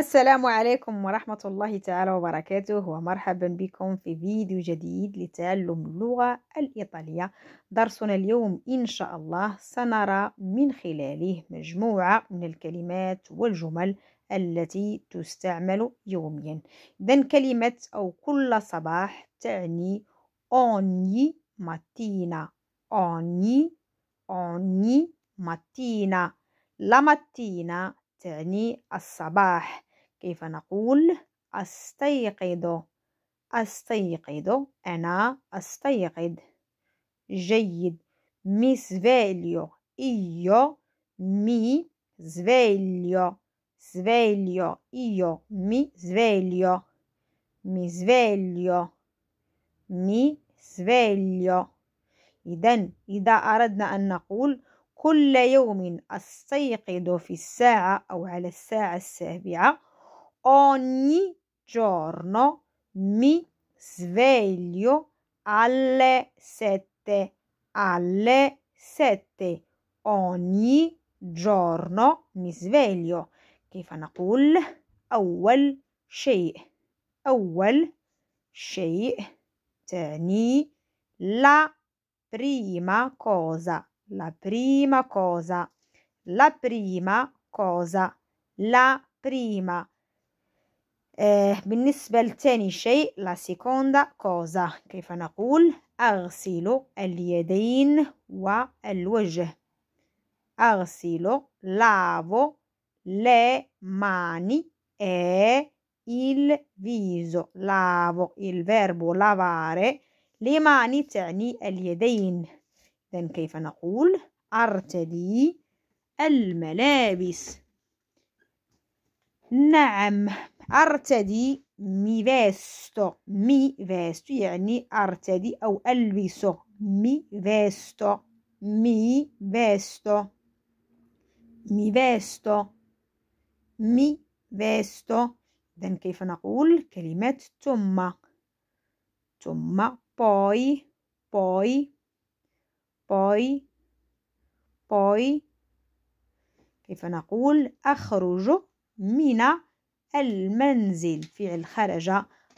السلام عليكم ورحمة الله تعالى وبركاته، ومرحبا بكم في فيديو جديد لتعلم اللغة الإيطالية. درسنا اليوم إن شاء الله سنرى من خلاله مجموعة من الكلمات والجمل التي تستعمل يوميا. إذن كلمة أو كل صباح تعني ogni mattina. ogni mattina. La mattina تعني الصباح. كيف نقول أستيقظ؟ أنا أستيقظ. جيد. Mi sveglio. Io mi sveglio. Io mi sveglio. Mi sveglio. إذا أردنا أن نقول كل يوم أستيقظ في الساعة أو على الساعة 7. Ogni giorno mi sveglio alle 7. Ogni giorno mi sveglio. كيف نقول أول شيء تعني la prima cosa. بالنسبة لثاني شيء la seconda cosa. كيف نقول أغسل اليدين والوجه. lavo le mani e il viso. lavo il verbo lavare. le mani تعني اليدين. إذن كيف نقول أرتدي الملابس. نعم أرتدي mi vesto يعني أرتدي أو ألبس. mi vesto. إذن كيف نقول كلمة ثم poi كيف نقول أخرج من المنزل. فعل خرج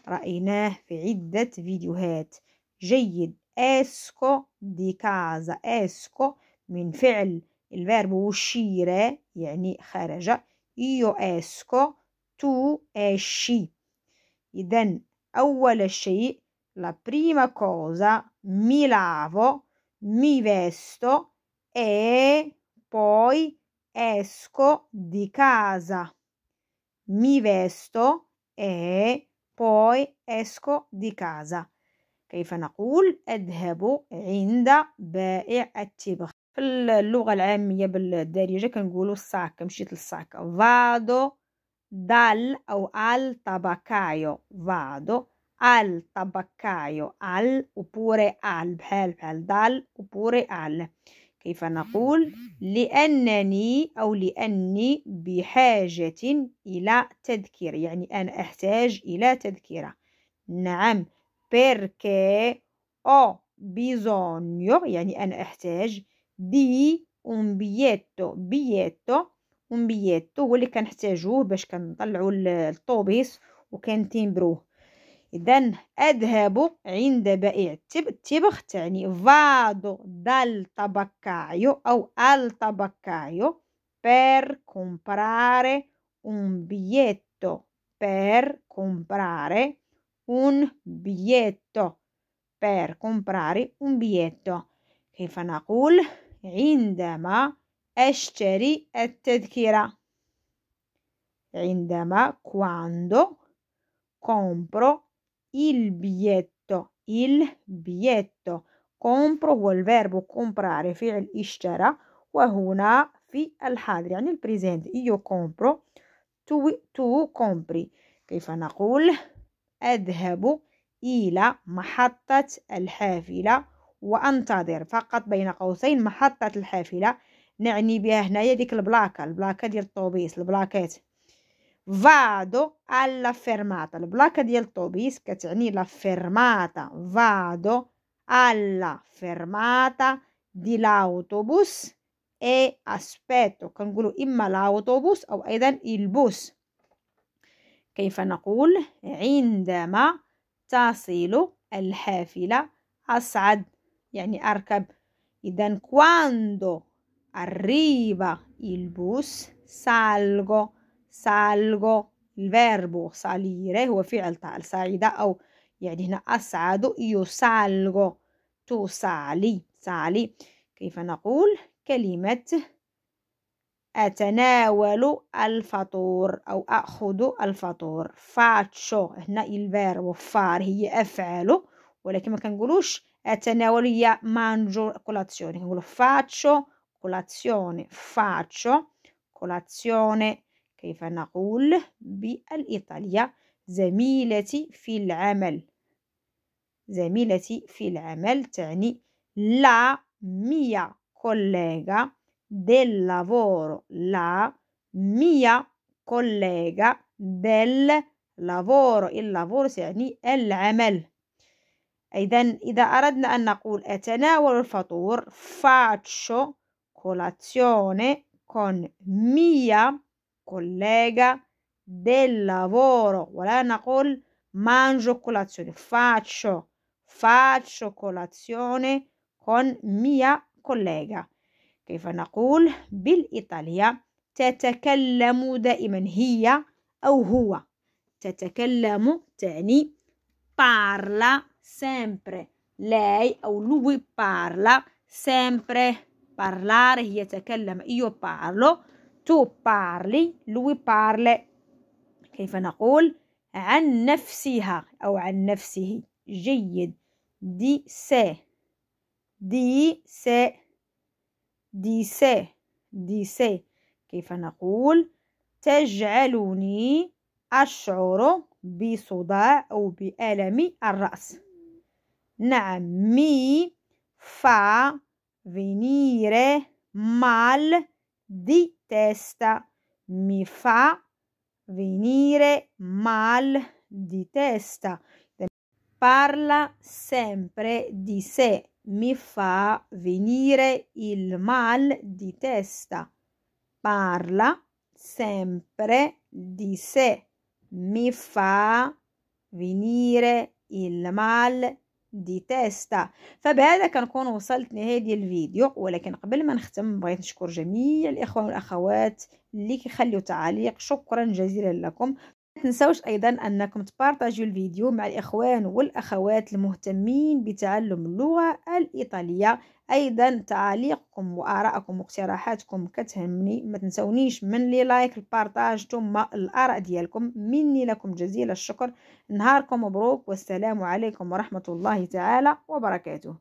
رأيناه في عدة فيديوهات. جيد. esco di casa. esco من فعل الفيرب uscire يعني خرج. io esco tu esci. إذن أول شيء la prima cosa mi lavo, mi vesto e poi esco di casa. mi vesto e poi esco di casa. كيف نقول أذهب عند بائع التبغ. في اللغة العامية بالدارجة كنقولوا الصاك. مشيت للصاك. vado dal أو al tabaccaio. vado al tabaccaio. al oppure al بحال dal oppure al. كيف نقول لأنني أو لأني بحاجة إلى تذكير يعني أنا أحتاج إلى تذكرة. نعم perché ho bisogno يعني أنا أحتاج di un biglietto. un biglietto هو اللي كنحتاجوه باش كنطلعوا الطوبيس وكنتيمبروه. إذن أذهب عند بائع التبغ تعني vado dal tabaccaio أو al tabaccaio per comprare un biglietto. كيف نقول عندما أشتري التذكرة. quando compro il biglietto. compro هو الفيرب comprare فعل اشترى وهنا في الحاضر يعني البريزنت. io compro tu compri. كيف نقول أذهب إلى محطة الحافلة وأنتظر. فقط بين قوسين محطة الحافلة نعني بها هنايا ديك البلاكة ديال الطوبيس البلاكات. vado alla fermata. البلاكة ديال الطوبيس كتعني لا fermata. vado alla fermata di l'autobus e aspetto. كنقولوا إما l'autobus أو أيضا البوس. كيف نقول عندما تصل الحافلة أصعد، يعني أركب. إذن quando arriva il bus salgo. salgo الفيربو salire هو فعل صعد، أو يعني هنا أصعد io salgo tu sali. كيف نقول كلمة أتناول الفطور أو أخذ الفطور. faccio هنا الفيربو fare هي أفعل، ولكن ما كنقولوش أتناول هي mangio colazione، كنقولو faccio colazione. faccio colazione. كيف نقول بالإيطالية زميلتي في العمل. زميلتي في العمل تعني la mia collega del lavoro. la mia collega del lavoro. il lavoro يعني العمل. إذا أردنا أن نقول أتناول الفطور faccio colazione con mia collega del lavoro، ولا نقول mangio colazione. faccio colazione con mia collega. كيف نقول بالإيطالية تتكلم دائما هي أو هو. تتكلم تعني parla sempre. lei أو lui parla sempre. parlare هي يتكلم، io parlo tu parli lui parla. كيف نقول عن نفسها أو عن نفسه. جيد دي سي. كيف نقول تجعلني أشعر بصداع أو بألم الرأس. نعم mi fa venire mal di testa. mi fa venire mal di testa. Parla sempre di sé. mi fa venire il mal di testa. parla sempre di sé. mi fa venire il mal دي تيستا. فبهذا كنكون وصلت لنهاية الفيديو، ولكن قبل ما نختم بغيت نشكر جميع الإخوان والأخوات اللي كيخليو تعاليق. شكرا جزيلا لكم. ما تنسوش أيضا أنكم تبارطاجيو الفيديو مع الإخوان والأخوات المهتمين بتعلم اللغة الإيطالية. أيضا تعاليقكم وآراءكم واقتراحاتكم كتهمني، ما تنسونيش من لي لايك البارطاج ثم الآراء ديالكم. مني لكم جزيل الشكر. نهاركم مبروك، والسلام عليكم ورحمة الله تعالى وبركاته.